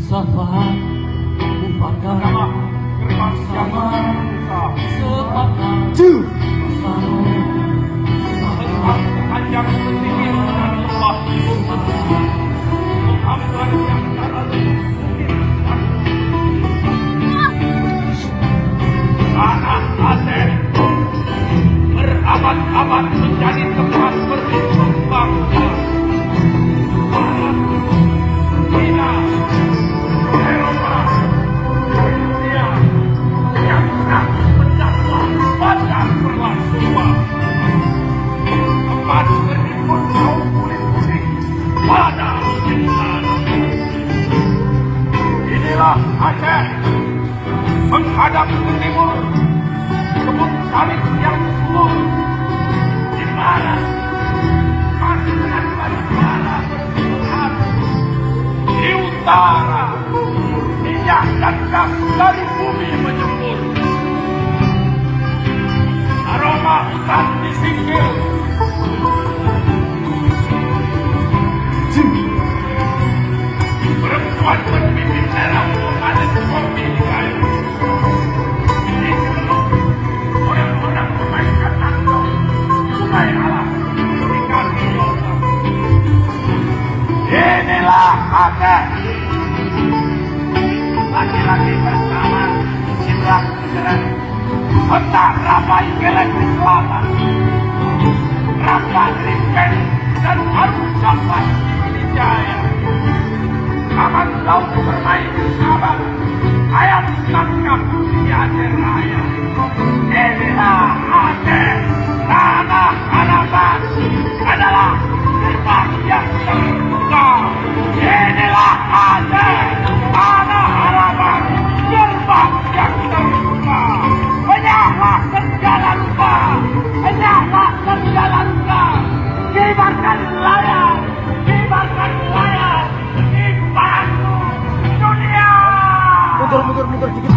Safa Mufakkar sama sepakat bersama panjang sedikit dan lemah menghambat yang terlalu tanah Aceh berabad-abad menjadi tempat berlindung bangsa. China, Eropa, India yang sangat mendakwa pada perlakuan. Tempat berhimpun kaum kulit putih pada bencana. Inilah Aceh menghadap ke timur, kebun sawit yang subur, di mana makanan bara bertumbuhan. Di utara, minyak dan gas dari bumi menyembur. Aroma hutan disingkir. Perempuan berpipi merah memanen kopi di kayu. Di Celuk, orang-orang memainkan nangkong. Sungai alam di kaki lorong. Inilah Aceh. Laki-laki bersama Indra Keren. Kota Rapai Elektrik Selatan. Rapat Rimpen dan Harum Sampai Wijaya. Taman Laut bermain sahabat. Ayam tangkap di Aceh Raya. Inilah Aceh. Tanah harapan adalah gerbang yang terbuka. Inilah Aceh. Tanah harapan gerbang yang terbuka. Enyahlah segala luka. Enyahlah segala luka. Kibarkan layar. Kibarkan layar. Dibantu dunia. Mundur dikit.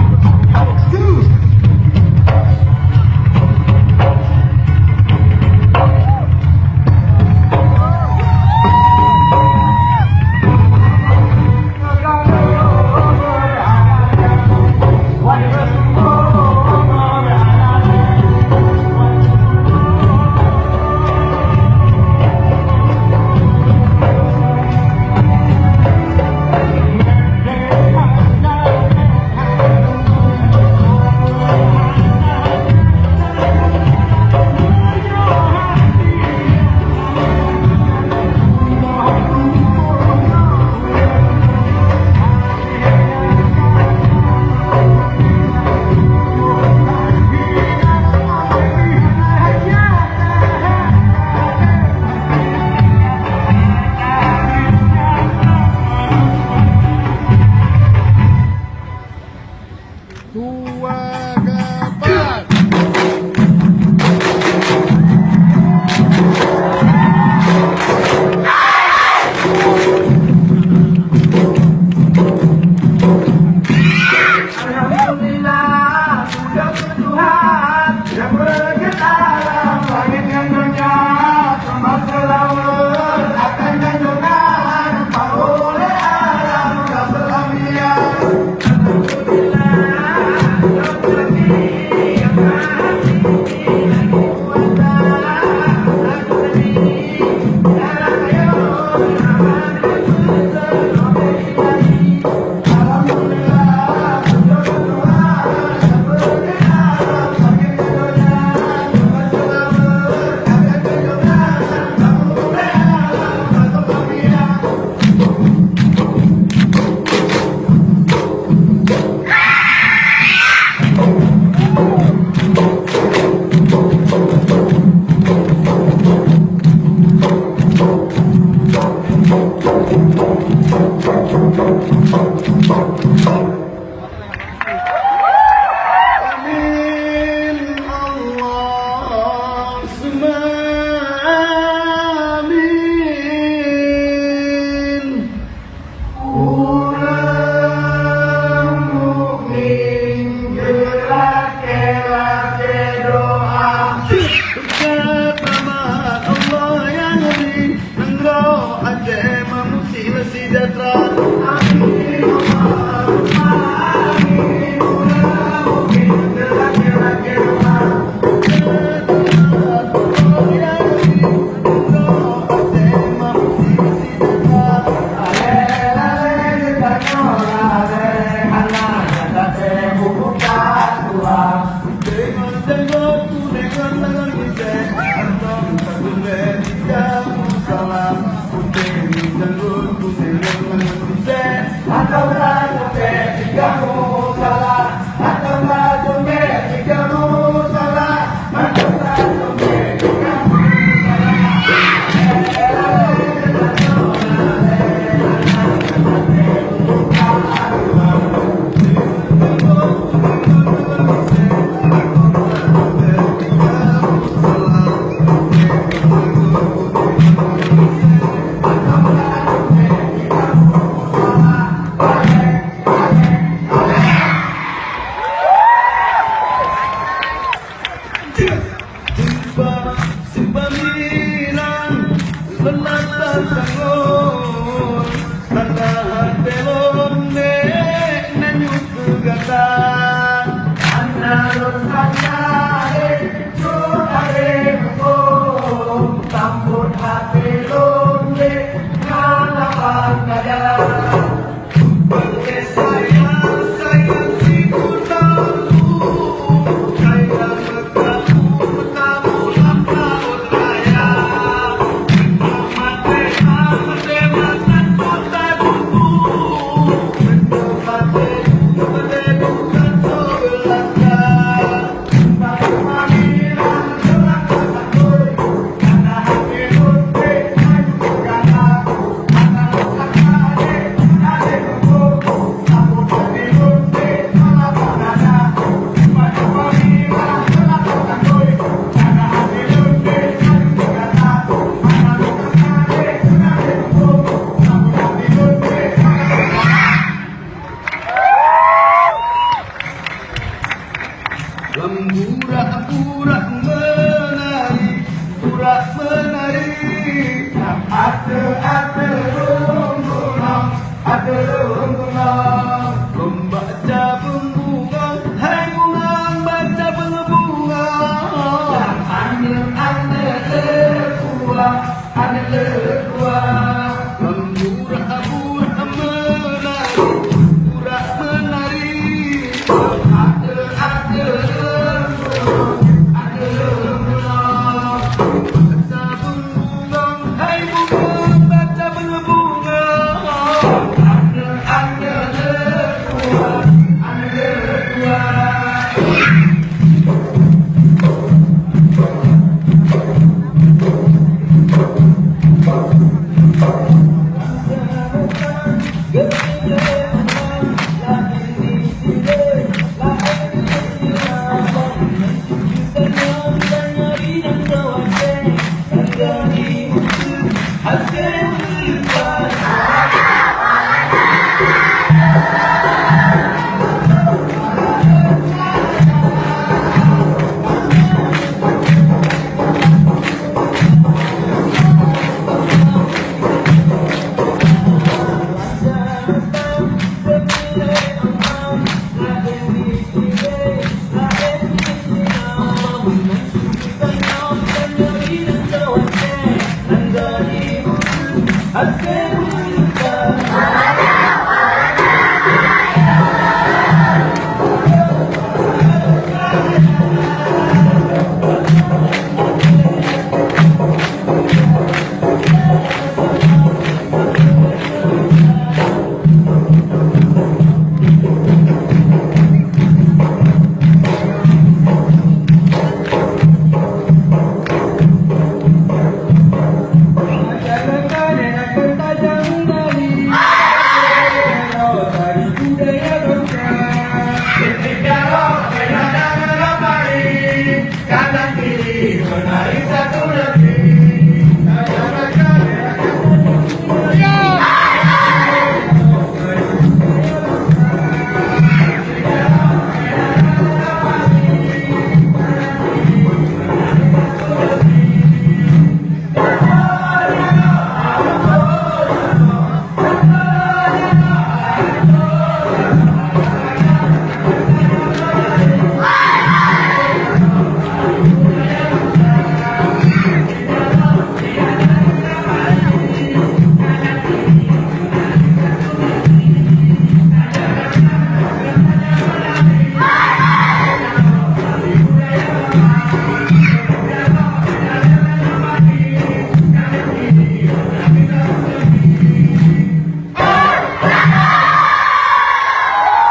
sejahtera. Amin. Pura-pura menari, pura menari. Ada gunung, ada gunung.